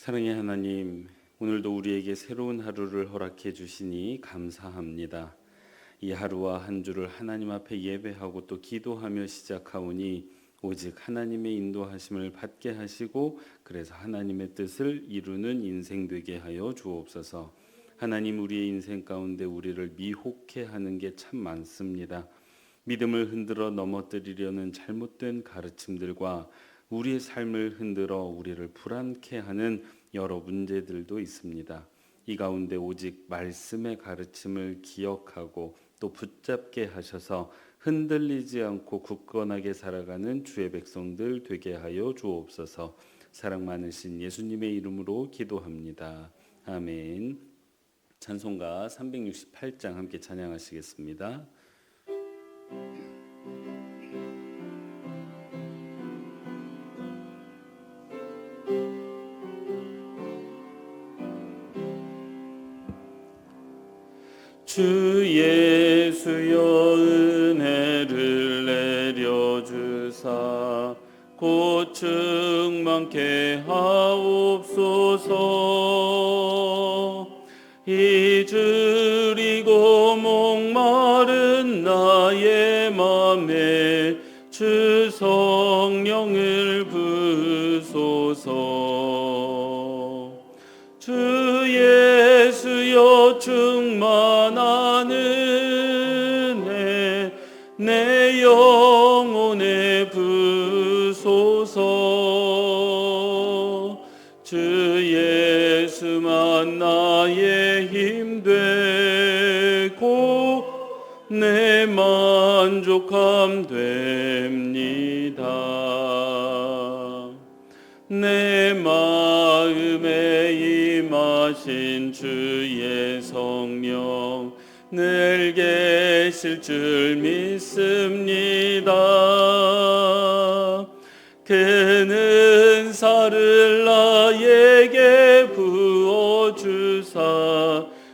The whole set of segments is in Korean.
사랑의 하나님, 오늘도 우리에게 새로운 하루를 허락해 주시니 감사합니다. 이 하루와 한 주를 하나님 앞에 예배하고 또 기도하며 시작하오니 오직 하나님의 인도하심을 받게 하시고 그래서 하나님의 뜻을 이루는 인생 되게 하여 주옵소서. 하나님, 우리의 인생 가운데 우리를 미혹해 하는 게 참 많습니다. 믿음을 흔들어 넘어뜨리려는 잘못된 가르침들과 우리의 삶을 흔들어 우리를 불안케 하는 여러 문제들도 있습니다. 이 가운데 오직 말씀의 가르침을 기억하고 또 붙잡게 하셔서 흔들리지 않고 굳건하게 살아가는 주의 백성들 되게 하여 주옵소서. 사랑 많으신 예수님의 이름으로 기도합니다. 아멘. 찬송가 368장 함께 찬양하시겠습니다. 주 예수여 은혜를 내려주사 곧 충만케 하옵소서. 잊으리고 목마른 나의 맘에 주 성령을 부소서. 주 예수여 충만한 은혜 내 영혼에 부소서. 주 예수만 나의 힘 되고 내 만족함 됩니다. 내 마음에 임하신 주의 성령 늘 계실 줄 믿습니다. 그 은사를 나에게 부어주사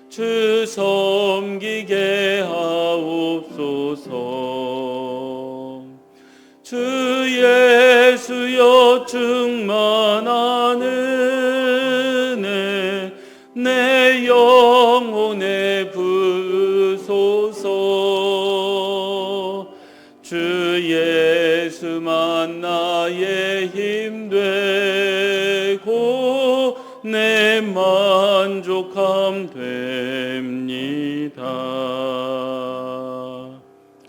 주 섬기게 하옵소서. 주 예수여 충만한 은혜 내 영혼에 부소서. 주 예수만 나의 힘 되고 내 만족함 됩니다.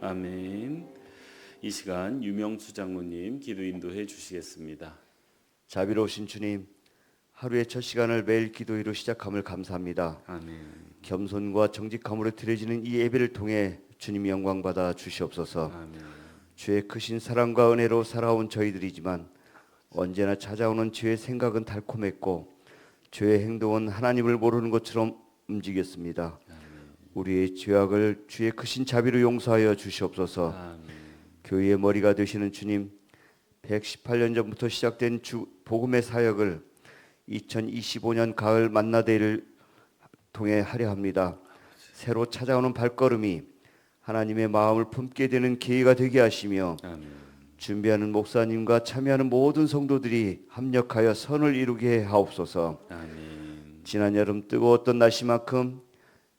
아멘. 이 시간 유명수 장로님 기도 인도해 주시겠습니다. 자비로우신 주님, 하루의 첫 시간을 매일 기도회로 시작함을 감사합니다. 아멘. 겸손과 정직함으로 드려지는 이 예배를 통해 주님 영광 받아 주시옵소서. 아멘. 주의 크신 사랑과 은혜로 살아온 저희들이지만 언제나 찾아오는 주의 생각은 달콤했고 주의 행동은 하나님을 모르는 것처럼 움직였습니다. 우리의 죄악을 주의 크신 자비로 용서하여 주시옵소서. 아멘. 교회의 머리가 되시는 주님, 118년 전부터 시작된 주 복음의 사역을 2025년 가을 만나대를 통해 하려 합니다. 새로 찾아오는 발걸음이 하나님의 마음을 품게 되는 기회가 되게 하시며 아멘. 준비하는 목사님과 참여하는 모든 성도들이 합력하여 선을 이루게 하옵소서. 아멘. 지난 여름 뜨거웠던 날씨만큼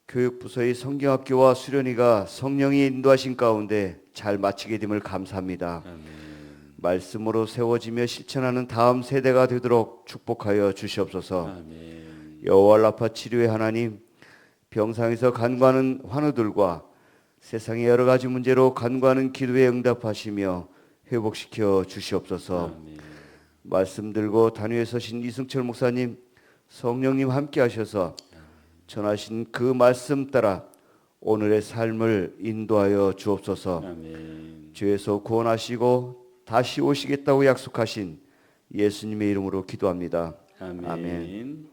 교육부서의 성경학교와 수련회가 성령이 인도하신 가운데 잘 마치게 됨을 감사합니다. 아멘. 말씀으로 세워지며 실천하는 다음 세대가 되도록 축복하여 주시옵소서. 아멘. 여호와 라파 치료의 하나님, 병상에서 간구하는 환우들과 세상의 여러 가지 문제로 간구하는 기도에 응답하시며 회복시켜 주시옵소서. 아멘. 말씀 들고 단위에 서신 이승철 목사님, 성령님 함께 하셔서 전하신 그 말씀 따라 오늘의 삶을 인도하여 주옵소서. 아멘. 죄에서 구원하시고 다시 오시겠다고 약속하신 예수님의 이름으로 기도합니다. 아멘. 아멘.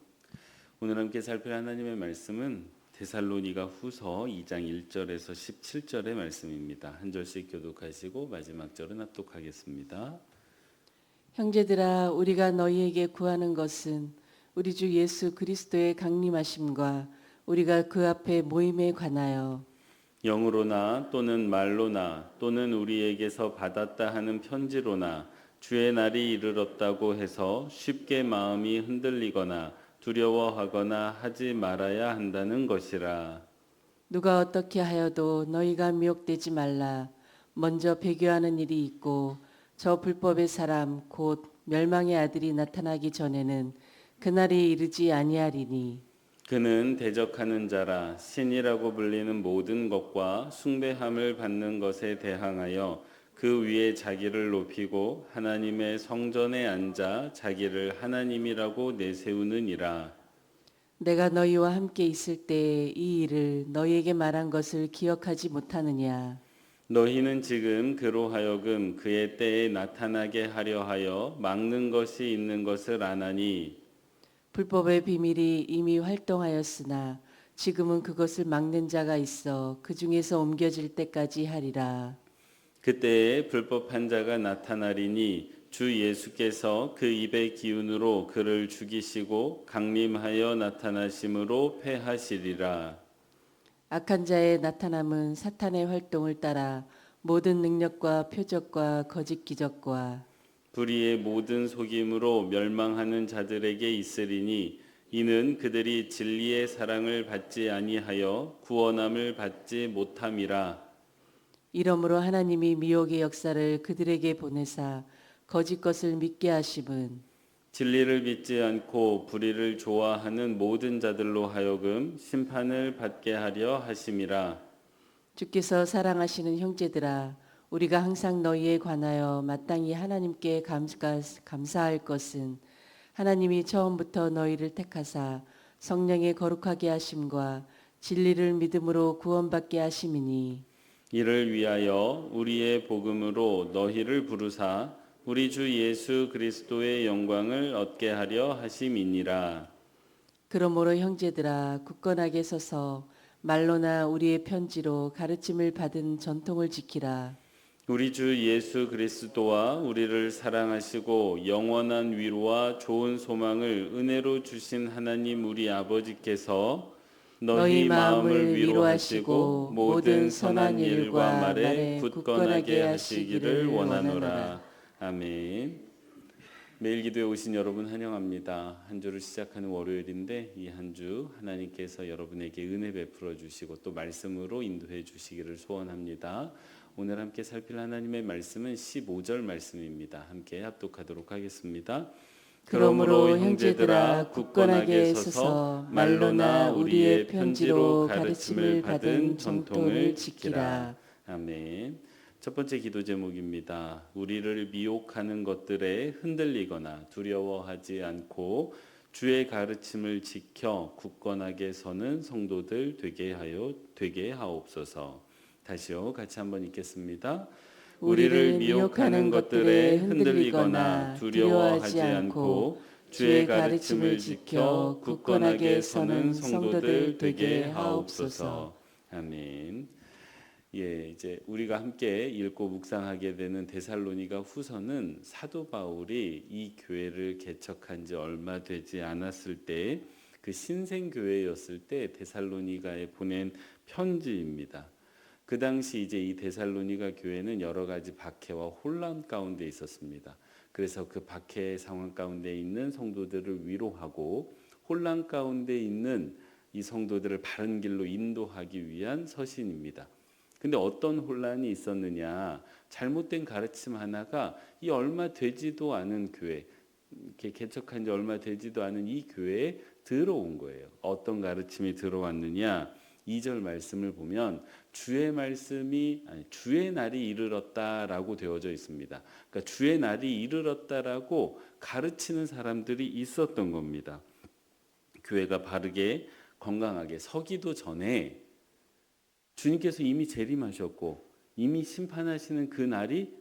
오늘 함께 살필 하나님의 말씀은 데살로니가 후서 2장 1절에서 17절의 말씀입니다. 한 절씩 교독하시고 마지막 절은 합독하겠습니다. 형제들아, 우리가 너희에게 구하는 것은 우리 주 예수 그리스도의 강림하심과 우리가 그 앞에 모임에 관하여 영으로나 또는 말로나 또는 우리에게서 받았다 하는 편지로나 주의 날이 이르렀다고 해서 쉽게 마음이 흔들리거나 두려워하거나 하지 말아야 한다는 것이라. 누가 어떻게 하여도 너희가 미혹되지 말라. 먼저 배교하는 일이 있고 저 불법의 사람 곧 멸망의 아들이 나타나기 전에는 그날이 이르지 아니하리니. 그는 대적하는 자라 신이라고 불리는 모든 것과 숭배함을 받는 것에 대항하여 그 위에 자기를 높이고 하나님의 성전에 앉아 자기를 하나님이라고 내세우느니라. 내가 너희와 함께 있을 때에 이 일을 너희에게 말한 것을 기억하지 못하느냐. 너희는 지금 그로 하여금 그의 때에 나타나게 하려 하여 막는 것이 있는 것을 아나니 불법의 비밀이 이미 활동하였으나 지금은 그것을 막는 자가 있어 그 중에서 옮겨질 때까지 하리라. 그때에 불법한 자가 나타나리니 주 예수께서 그 입의 기운으로 그를 죽이시고 강림하여 나타나심으로 패하시리라. 악한 자의 나타남은 사탄의 활동을 따라 모든 능력과 표적과 거짓 기적과 불의의 모든 속임으로 멸망하는 자들에게 있으리니 이는 그들이 진리의 사랑을 받지 아니하여 구원함을 받지 못함이라. 이러므로 하나님이 미혹의 역사를 그들에게 보내사 거짓 것을 믿게 하심은 진리를 믿지 않고 불의를 좋아하는 모든 자들로 하여금 심판을 받게 하려 하심이라. 주께서 사랑하시는 형제들아 우리가 항상 너희에 관하여 마땅히 하나님께 감사할 것은 하나님이 처음부터 너희를 택하사 성령의 거룩하게 하심과 진리를 믿음으로 구원받게 하심이니 이를 위하여 우리의 복음으로 너희를 부르사 우리 주 예수 그리스도의 영광을 얻게 하려 하심이니라. 그러므로 형제들아 굳건하게 서서 말로나 우리의 편지로 가르침을 받은 전통을 지키라. 우리 주 예수 그리스도와 우리를 사랑하시고 영원한 위로와 좋은 소망을 은혜로 주신 하나님 우리 아버지께서 너희 마음을 위로하시고 모든 선한 일과 말에 굳건하게 하시기를 원하노라. 아멘. 매일 기도에 오신 여러분 환영합니다. 한 주를 시작하는 월요일인데 이 한 주 하나님께서 여러분에게 은혜 베풀어 주시고 또 말씀으로 인도해 주시기를 소원합니다. 오늘 함께 살필 하나님의 말씀은 15절 말씀입니다. 함께 합독하도록 하겠습니다. 그러므로 형제들아 굳건하게 서서 말로나 우리의 편지로 가르침을 받은 전통을 지키라. 아멘. 첫 번째 기도 제목입니다. 우리를 미혹하는 것들에 흔들리거나 두려워하지 않고 주의 가르침을 지켜 굳건하게 서는 성도들 되게 하옵소서. 다시요. 같이 한번 읽겠습니다. 우리를 미혹하는 것들에 흔들리거나 두려워하지 않고 주의 가르침을 지켜 굳건하게 서는 성도들 되게 하옵소서. 아멘. 이제 우리가 함께 읽고 묵상하게 되는 데살로니가 후서는 사도 바울이 이 교회를 개척한 지 얼마 되지 않았을 때 그 신생 교회였을 때 데살로니가에 보낸 편지입니다. 그 당시 이제 이 데살로니가 교회는 여러 가지 박해와 혼란 가운데 있었습니다. 그래서 그 박해 상황 가운데 있는 성도들을 위로하고 혼란 가운데 있는 이 성도들을 바른 길로 인도하기 위한 서신입니다. 근데 어떤 혼란이 있었느냐? 잘못된 가르침 하나가 이 얼마 되지도 않은 교회, 이렇게 개척한 지 얼마 되지도 않은 이 교회에 들어온 거예요. 어떤 가르침이 들어왔느냐? 2절 말씀을 보면 주의 날이 이르렀다라고 되어져 있습니다. 그러니까 주의 날이 이르렀다라고 가르치는 사람들이 있었던 겁니다. 교회가 바르게 건강하게 서기도 전에 주님께서 이미 재림하셨고 이미 심판하시는 그 날이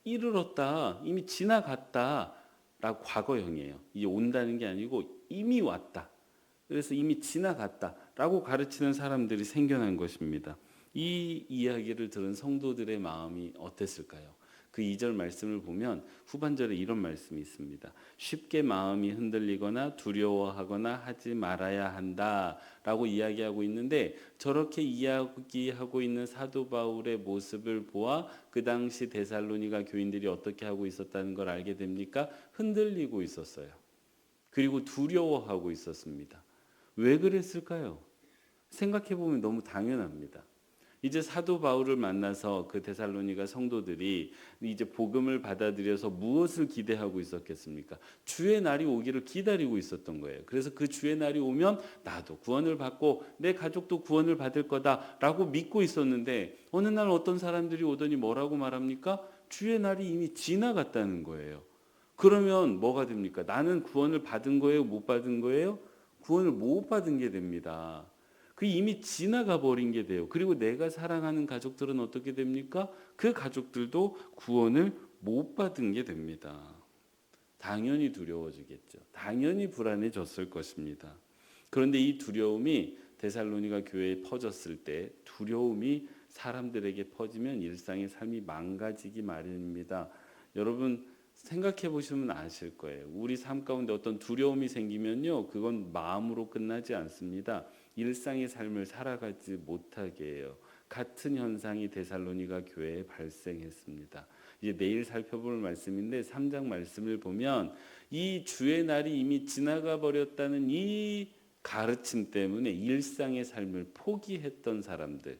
이르렀다, 이미 지나갔다라고 과거형이에요. 이제 온다는 게 아니고 이미 왔다. 그래서 이미 지나갔다라고 가르치는 사람들이 생겨난 것입니다. 이 이야기를 들은 성도들의 마음이 어땠을까요? 그 2절 말씀을 보면 후반절에 이런 말씀이 있습니다. 쉽게 마음이 흔들리거나 두려워하거나 하지 말아야 한다라고 이야기하고 있는데, 저렇게 이야기하고 있는 사도 바울의 모습을 보아 그 당시 데살로니가 교인들이 어떻게 하고 있었다는 걸 알게 됩니까? 흔들리고 있었어요. 그리고 두려워하고 있었습니다. 왜 그랬을까요? 생각해 보면 너무 당연합니다. 이제 사도 바울을 만나서 그 데살로니가 성도들이 이제 복음을 받아들여서 무엇을 기대하고 있었겠습니까? 주의 날이 오기를 기다리고 있었던 거예요. 그래서 그 주의 날이 오면 나도 구원을 받고 내 가족도 구원을 받을 거다라고 믿고 있었는데, 어느 날 어떤 사람들이 오더니 뭐라고 말합니까? 주의 날이 이미 지나갔다는 거예요. 그러면 뭐가 됩니까? 나는 구원을 받은 거예요? 못 받은 거예요? 구원을 못 받은 게 됩니다. 그 이미 지나가 버린 게 돼요. 그리고 내가 사랑하는 가족들은 어떻게 됩니까? 그 가족들도 구원을 못 받은 게 됩니다. 당연히 두려워지겠죠. 당연히 불안해졌을 것입니다. 그런데 이 두려움이 데살로니가 교회에 퍼졌을 때, 두려움이 사람들에게 퍼지면 일상의 삶이 망가지기 마련입니다. 여러분 생각해 보시면 아실 거예요. 우리 삶 가운데 어떤 두려움이 생기면요, 그건 마음으로 끝나지 않습니다. 일상의 삶을 살아가지 못하게 해요. 같은 현상이 데살로니가 교회에 발생했습니다. 이제 내일 살펴볼 말씀인데 3장 말씀을 보면 이 주의 날이 이미 지나가 버렸다는 이 가르침 때문에 일상의 삶을 포기했던 사람들,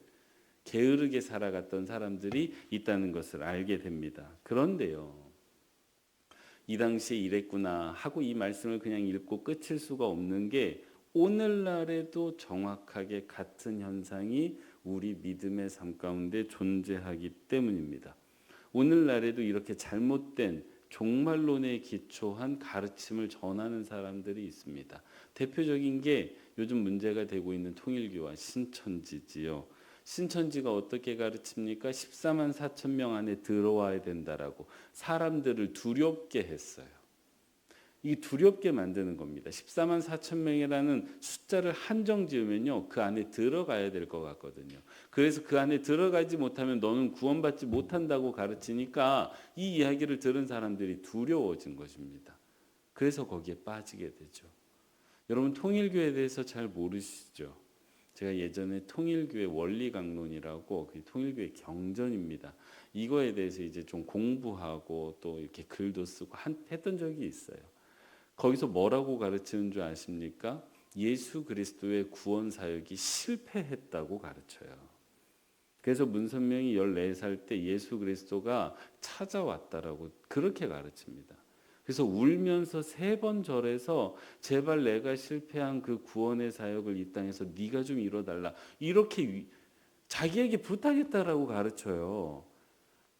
게으르게 살아갔던 사람들이 있다는 것을 알게 됩니다. 그런데요, 이 당시에 이랬구나 하고 이 말씀을 그냥 읽고 끝일 수가 없는 게, 오늘날에도 정확하게 같은 현상이 우리 믿음의 삶 가운데 존재하기 때문입니다. 오늘날에도 이렇게 잘못된 종말론에 기초한 가르침을 전하는 사람들이 있습니다. 대표적인 게 요즘 문제가 되고 있는 통일교와 신천지지요. 신천지가 어떻게 가르칩니까? 14만 4천 명 안에 들어와야 된다라고 사람들을 두렵게 했어요. 이 두렵게 만드는 겁니다. 14만 4천 명이라는 숫자를 한정 지으면요, 그 안에 들어가야 될 것 같거든요. 그래서 그 안에 들어가지 못하면 너는 구원받지 못한다고 가르치니까 이 이야기를 들은 사람들이 두려워진 것입니다. 그래서 거기에 빠지게 되죠. 여러분 통일교에 대해서 잘 모르시죠? 제가 예전에 통일교회 원리강론이라고, 그 통일교회 경전입니다. 이거에 대해서 이제 좀 공부하고 또 이렇게 글도 쓰고 했던 적이 있어요. 거기서 뭐라고 가르치는 줄 아십니까? 예수 그리스도의 구원 사역이 실패했다고 가르쳐요. 그래서 문선명이 14살 때 예수 그리스도가 찾아왔다라고 그렇게 가르칩니다. 그래서 울면서 3번 절에서 제발 내가 실패한 그 구원의 사역을 이 땅에서 네가 좀 이뤄달라, 이렇게 자기에게 부탁했다라고 가르쳐요.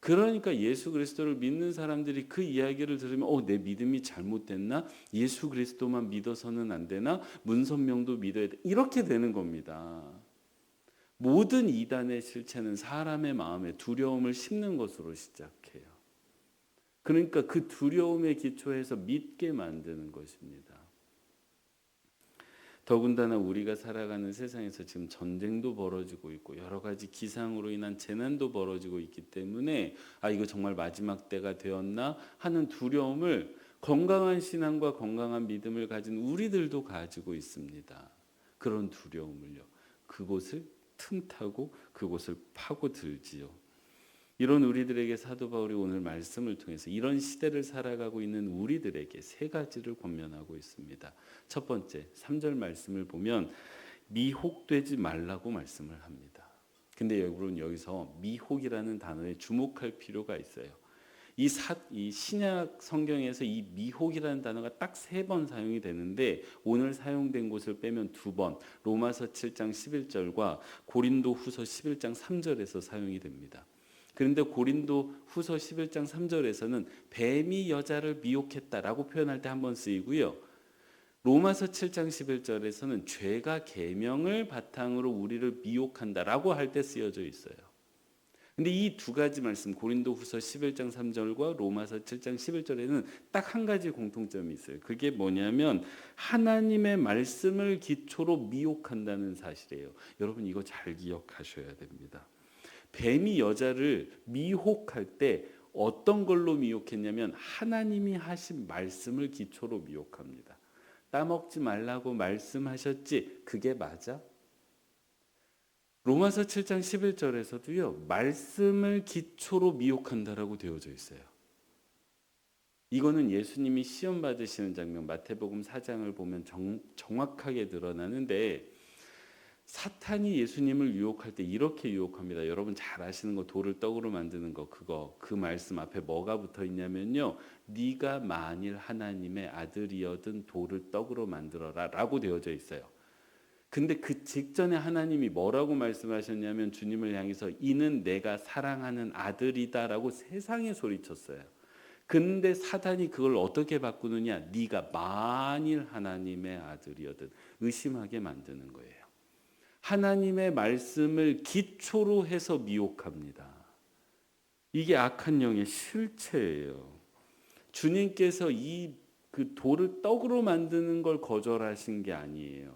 그러니까 예수 그리스도를 믿는 사람들이 그 이야기를 들으면 내 믿음이 잘못됐나? 예수 그리스도만 믿어서는 안 되나? 문선명도 믿어야 돼. 이렇게 되는 겁니다. 모든 이단의 실체는 사람의 마음에 두려움을 심는 것으로 시작해요. 그러니까 그 두려움에 기초해서 믿게 만드는 것입니다. 더군다나 우리가 살아가는 세상에서 지금 전쟁도 벌어지고 있고 여러 가지 기상으로 인한 재난도 벌어지고 있기 때문에 이거 정말 마지막 때가 되었나 하는 두려움을 건강한 신앙과 건강한 믿음을 가진 우리들도 가지고 있습니다. 그런 두려움을요, 그곳을 틈타고 그곳을 파고들지요. 이런 우리들에게 사도 바울이 오늘 말씀을 통해서 이런 시대를 살아가고 있는 우리들에게 3가지를 권면하고 있습니다. 첫 번째, 3절 말씀을 보면 미혹되지 말라고 말씀을 합니다. 근데 여러분 여기서 미혹이라는 단어에 주목할 필요가 있어요. 이 신약 성경에서 이 미혹이라는 단어가 딱 3번 사용이 되는데, 오늘 사용된 곳을 빼면 2번, 로마서 7장 11절과 고린도 후서 11장 3절에서 사용이 됩니다. 그런데 고린도 후서 11장 3절에서는 뱀이 여자를 미혹했다라고 표현할 때 한 번 쓰이고요. 로마서 7장 11절에서는 죄가 계명을 바탕으로 우리를 미혹한다라고 할 때 쓰여져 있어요. 근데 이 2가지 말씀, 고린도 후서 11장 3절과 로마서 7장 11절에는 딱 한 가지 공통점이 있어요. 그게 뭐냐면 하나님의 말씀을 기초로 미혹한다는 사실이에요. 여러분 이거 잘 기억하셔야 됩니다. 뱀이 여자를 미혹할 때 어떤 걸로 미혹했냐면 하나님이 하신 말씀을 기초로 미혹합니다. 따먹지 말라고 말씀하셨지? 그게 맞아? 로마서 7장 11절에서도요. 말씀을 기초로 미혹한다라고 되어져 있어요. 이거는 예수님이 시험 받으시는 장면 마태복음 4장을 보면 정확하게 드러나는데 사탄이 예수님을 유혹할 때 이렇게 유혹합니다. 여러분 잘 아시는 거 돌을 떡으로 만드는 거 그 말씀 앞에 뭐가 붙어 있냐면요. 네가 만일 하나님의 아들이어든 돌을 떡으로 만들어라라고 되어져 있어요. 근데 그 직전에 하나님이 뭐라고 말씀하셨냐면 주님을 향해서 이는 내가 사랑하는 아들이다라고 세상에 소리쳤어요. 근데 사단이 그걸 어떻게 바꾸느냐? 네가 만일 하나님의 아들이어든 의심하게 만드는 거예요. 하나님의 말씀을 기초로 해서 미혹합니다. 이게 악한 영의 실체예요. 주님께서 그 돌을 떡으로 만드는 걸 거절하신 게 아니에요.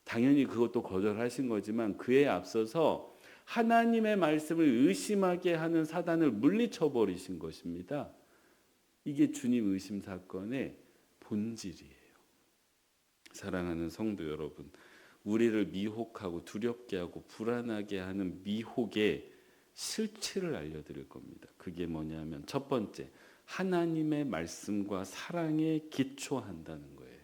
당연히 그것도 거절하신 거지만 그에 앞서서 하나님의 말씀을 의심하게 하는 사단을 물리쳐 버리신 것입니다. 이게 주님 의심 사건의 본질이에요. 사랑하는 성도 여러분, 우리를 미혹하고 두렵게 하고 불안하게 하는 미혹의 실체를 알려드릴 겁니다. 그게 뭐냐면 첫 번째, 하나님의 말씀과 사랑에 기초한다는 거예요.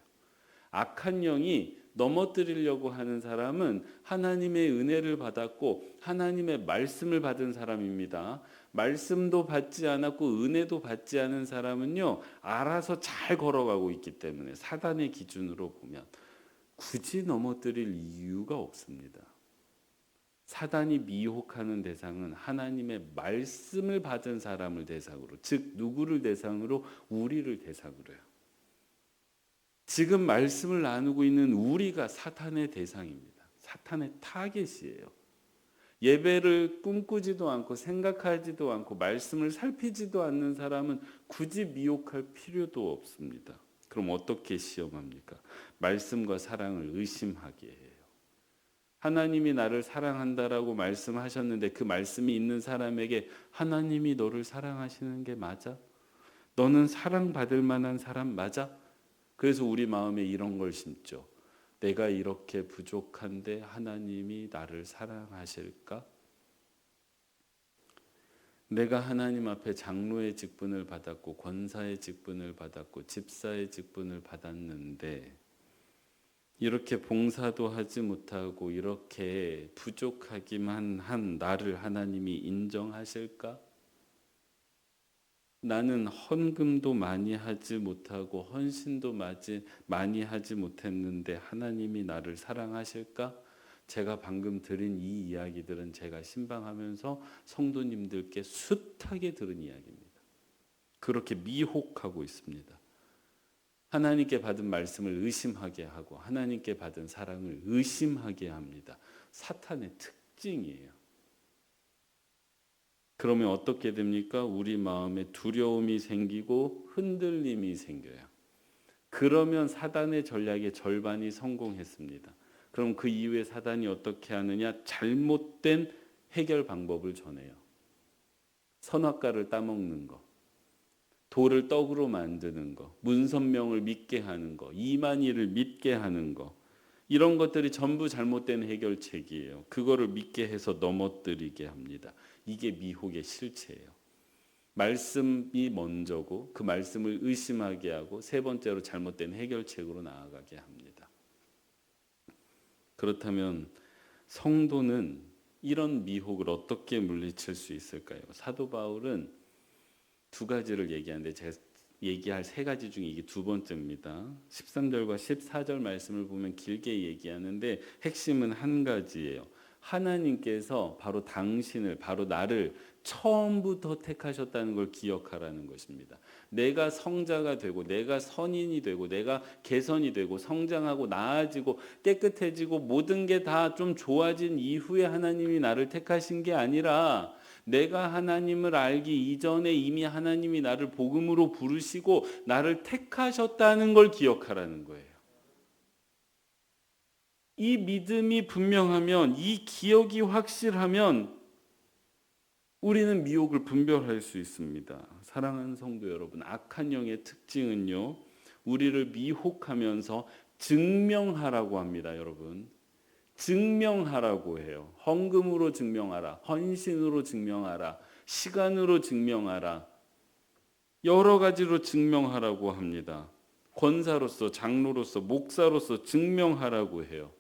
악한 영이 넘어뜨리려고 하는 사람은 하나님의 은혜를 받았고 하나님의 말씀을 받은 사람입니다. 말씀도 받지 않았고 은혜도 받지 않은 사람은요, 알아서 잘 걸어가고 있기 때문에 사단의 기준으로 보면 굳이 넘어뜨릴 이유가 없습니다. 사단이 미혹하는 대상은 하나님의 말씀을 받은 사람을 대상으로, 즉 누구를 대상으로? 우리를 대상으로요. 지금 말씀을 나누고 있는 우리가 사탄의 대상입니다. 사탄의 타겟이에요. 예배를 꿈꾸지도 않고 생각하지도 않고 말씀을 살피지도 않는 사람은 굳이 미혹할 필요도 없습니다. 그럼 어떻게 시험합니까? 말씀과 사랑을 의심하게 해요. 하나님이 나를 사랑한다라고 말씀하셨는데 그 말씀이 있는 사람에게 하나님이 너를 사랑하시는 게 맞아? 너는 사랑받을 만한 사람 맞아? 그래서 우리 마음에 이런 걸 심죠. 내가 이렇게 부족한데 하나님이 나를 사랑하실까? 내가 하나님 앞에 장로의 직분을 받았고 권사의 직분을 받았고 집사의 직분을 받았는데 이렇게 봉사도 하지 못하고 이렇게 부족하기만 한 나를 하나님이 인정하실까? 나는 헌금도 많이 하지 못하고 헌신도 많이 하지 못했는데 하나님이 나를 사랑하실까? 제가 방금 드린 이 이야기들은 제가 신방하면서 성도님들께 숱하게 들은 이야기입니다. 그렇게 미혹하고 있습니다. 하나님께 받은 말씀을 의심하게 하고 하나님께 받은 사랑을 의심하게 합니다. 사탄의 특징이에요. 그러면 어떻게 됩니까? 우리 마음에 두려움이 생기고 흔들림이 생겨요. 그러면 사단의 전략의 절반이 성공했습니다. 그럼 그 이후에 사단이 어떻게 하느냐? 잘못된 해결 방법을 전해요. 선악과를 따먹는 거, 돌을 떡으로 만드는 거, 문선명을 믿게 하는 거, 이만희를 믿게 하는 거, 이런 것들이 전부 잘못된 해결책이에요. 그거를 믿게 해서 넘어뜨리게 합니다. 이게 미혹의 실체예요. 말씀이 먼저고 그 말씀을 의심하게 하고 세 번째로 잘못된 해결책으로 나아가게 합니다. 그렇다면 성도는 이런 미혹을 어떻게 물리칠 수 있을까요? 사도 바울은 두 가지를 얘기하는데 제가 얘기할 세 가지 중에 이게 두 번째입니다. 13절과 14절 말씀을 보면 길게 얘기하는데 핵심은 한 가지예요. 하나님께서 바로 당신을, 바로 나를 처음부터 택하셨다는 걸 기억하라는 것입니다. 내가 성자가 되고 내가 선인이 되고 내가 개선이 되고 성장하고 나아지고 깨끗해지고 모든 게 다 좀 좋아진 이후에 하나님이 나를 택하신 게 아니라 내가 하나님을 알기 이전에 이미 하나님이 나를 복음으로 부르시고 나를 택하셨다는 걸 기억하라는 거예요. 이 믿음이 분명하면, 이 기억이 확실하면 우리는 미혹을 분별할 수 있습니다. 사랑하는 성도 여러분, 악한 영의 특징은요, 우리를 미혹하면서 증명하라고 합니다. 여러분, 증명하라고 해요. 헌금으로 증명하라, 헌신으로 증명하라, 시간으로 증명하라, 여러 가지로 증명하라고 합니다. 권사로서, 장로로서, 목사로서 증명하라고 해요.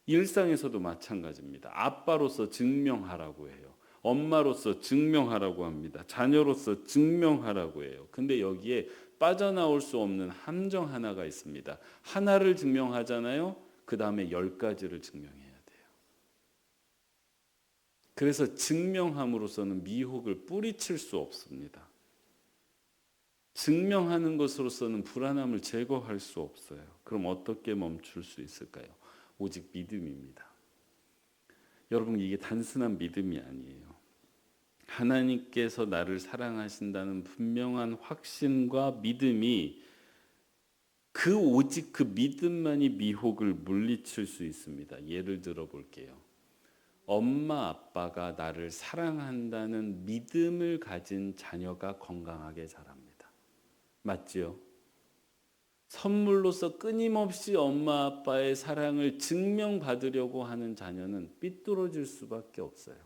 일상에서도 마찬가지입니다. 아빠로서 증명하라고 해요. 엄마로서 증명하라고 합니다. 자녀로서 증명하라고 해요. 근데 여기에 빠져나올 수 없는 함정 하나가 있습니다. 하나를 증명하잖아요. 그 다음에 10가지를 증명해야 돼요. 그래서 증명함으로써는 미혹을 뿌리칠 수 없습니다. 증명하는 것으로서는 불안함을 제거할 수 없어요. 그럼 어떻게 멈출 수 있을까요? 오직 믿음입니다. 여러분, 이게 단순한 믿음이 아니에요. 하나님께서 나를 사랑하신다는 분명한 확신과 믿음이 오직 그 믿음만이 미혹을 물리칠 수 있습니다. 예를 들어 볼게요. 엄마 아빠가 나를 사랑한다는 믿음을 가진 자녀가 건강하게 자랍니다. 맞지요? 선물로서 끊임없이 엄마 아빠의 사랑을 증명받으려고 하는 자녀는 삐뚤어질 수밖에 없어요.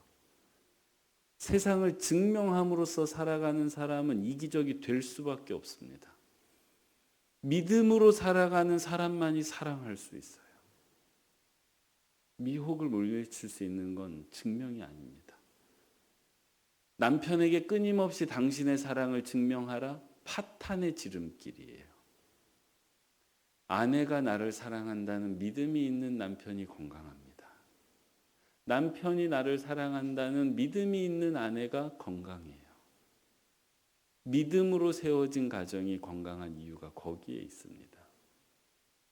세상을 증명함으로써 살아가는 사람은 이기적이 될 수밖에 없습니다. 믿음으로 살아가는 사람만이 사랑할 수 있어요. 미혹을 물리칠 수 있는 건 증명이 아닙니다. 남편에게 끊임없이 당신의 사랑을 증명하라, 파탄의 지름길이에요. 아내가 나를 사랑한다는 믿음이 있는 남편이 건강합니다. 남편이 나를 사랑한다는 믿음이 있는 아내가 건강해요. 믿음으로 세워진 가정이 건강한 이유가 거기에 있습니다.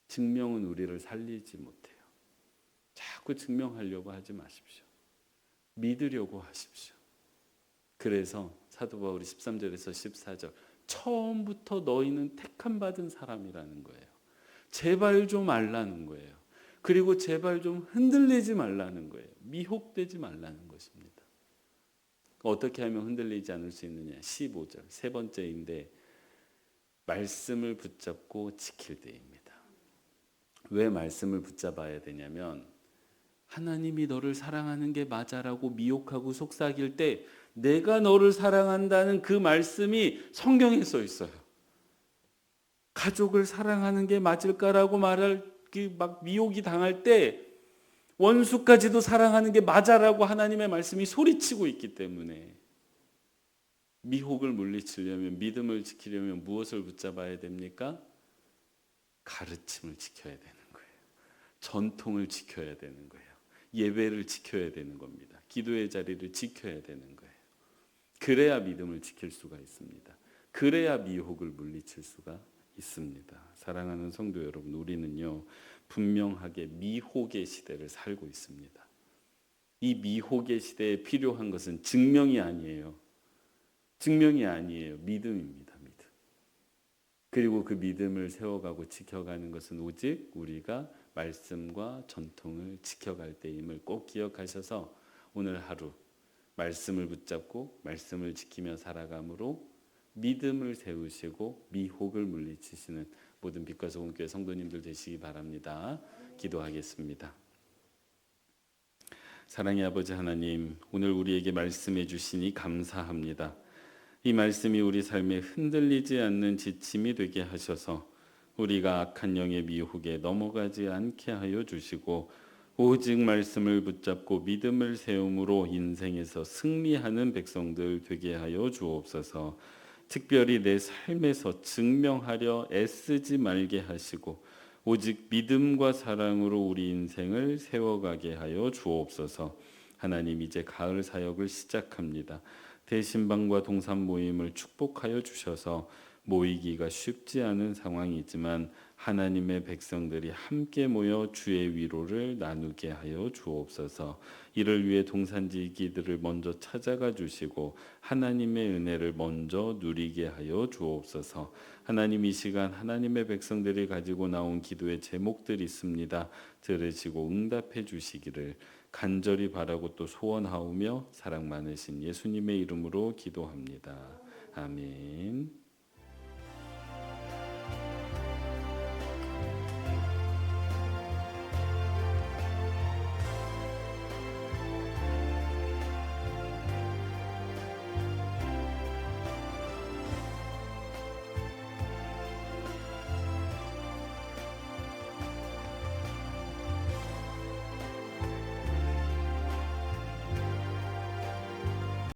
증명은 우리를 살리지 못해요. 자꾸 증명하려고 하지 마십시오. 믿으려고 하십시오. 그래서 사도 바울이 13절에서 14절, 처음부터 너희는 택함 받은 사람이라는 거예요. 제발 좀 알라는 거예요. 그리고 제발 좀 흔들리지 말라는 거예요. 미혹되지 말라는 것입니다. 어떻게 하면 흔들리지 않을 수 있느냐? 15절, 세 번째인데, 말씀을 붙잡고 지킬 때입니다. 왜 말씀을 붙잡아야 되냐면, 하나님이 너를 사랑하는 게 맞아라고 미혹하고 속삭일 때 내가 너를 사랑한다는 그 말씀이 성경에 써 있어요. 가족을 사랑하는 게 맞을까라고 말할 막 미혹이 당할 때 원수까지도 사랑하는 게 맞아라고 하나님의 말씀이 소리치고 있기 때문에 미혹을 물리치려면, 믿음을 지키려면 무엇을 붙잡아야 됩니까? 가르침을 지켜야 되는 거예요. 전통을 지켜야 되는 거예요. 예배를 지켜야 되는 겁니다. 기도의 자리를 지켜야 되는 거예요. 그래야 믿음을 지킬 수가 있습니다. 그래야 미혹을 물리칠 수가 있습니다. 사랑하는 성도 여러분, 우리는요 분명하게 미혹의 시대를 살고 있습니다. 이 미혹의 시대에 필요한 것은 증명이 아니에요. 증명이 아니에요. 믿음입니다. 믿음. 그리고 그 믿음을 세워가고 지켜가는 것은 오직 우리가 말씀과 전통을 지켜갈 때임을 꼭 기억하셔서 오늘 하루 말씀을 붙잡고 말씀을 지키며 살아감으로 믿음을 세우시고 미혹을 물리치시는 모든 빛과 소금교회 성도님들 되시기 바랍니다. 기도하겠습니다. 사랑의 아버지 하나님, 오늘 우리에게 말씀해 주시니 감사합니다. 이 말씀이 우리 삶에 흔들리지 않는 지침이 되게 하셔서 우리가 악한 영의 미혹에 넘어가지 않게 하여 주시고 오직 말씀을 붙잡고 믿음을 세움으로 인생에서 승리하는 백성들 되게 하여 주옵소서. 특별히 내 삶에서 증명하려 애쓰지 말게 하시고 오직 믿음과 사랑으로 우리 인생을 세워가게 하여 주옵소서. 하나님, 이제 가을 사역을 시작합니다. 대신방과 동산 모임을 축복하여 주셔서 모이기가 쉽지 않은 상황이지만 하나님의 백성들이 함께 모여 주의 위로를 나누게 하여 주옵소서. 이를 위해 동산지기들을 먼저 찾아가 주시고 하나님의 은혜를 먼저 누리게 하여 주옵소서. 하나님, 이 시간 하나님의 백성들이 가지고 나온 기도의 제목들이 있습니다. 들으시고 응답해 주시기를 간절히 바라고 또 소원하오며 사랑 많으신 예수님의 이름으로 기도합니다. 아멘.